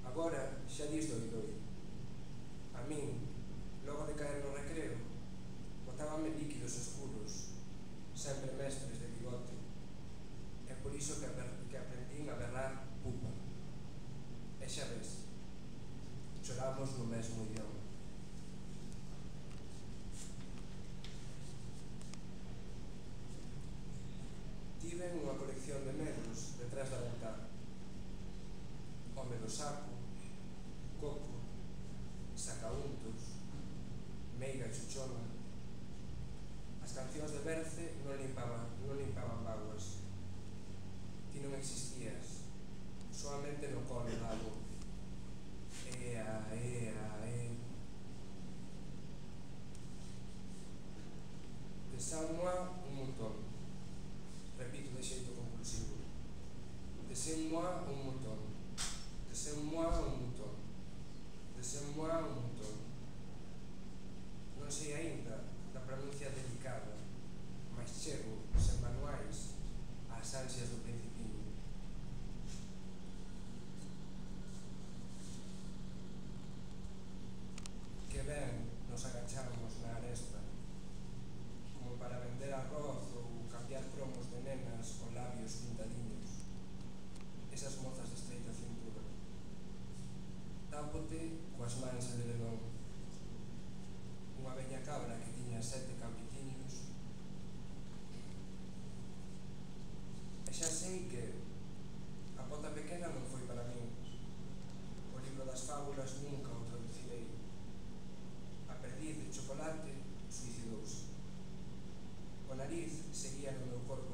Agora xa dis doidoi. A min, logo de caer no recreo, botábanme líquidos escuros, sempre mestres de bigote, e por iso que aprendín a berrar pupa. E xa ves, choramos no mesmo idioma. Tiven unha colección de medos detrás da ventana. Home do saco, coco, sacauntos, meiga chuchona. As cancións de Berce non limpaban vaguas. Ti non existías, soamente no colo dado. Ea, ea, ea. Desamo un montón. Repito de xeito compulsivo. Desemo un montón. Desemo un montón. Desemo un montón. Non sei aínda da pronuncia delicada, mas chego, sen manuais, ás ansias do Principiño. Que ben nos agachamos na aresta, como para vender arroz ou cambiar cromos de nenas con labios pintadiños. Esas mozas de estreita cintura. Tápote coas mans de edredón. Unha veña cabra que tiña 7 cabritiños. E xa sei que a pota pequena non foi para min. O libro das fábulas nunca o traducirei. A perdiz de chocolate suicidouse. O nariz seguía no meu corpo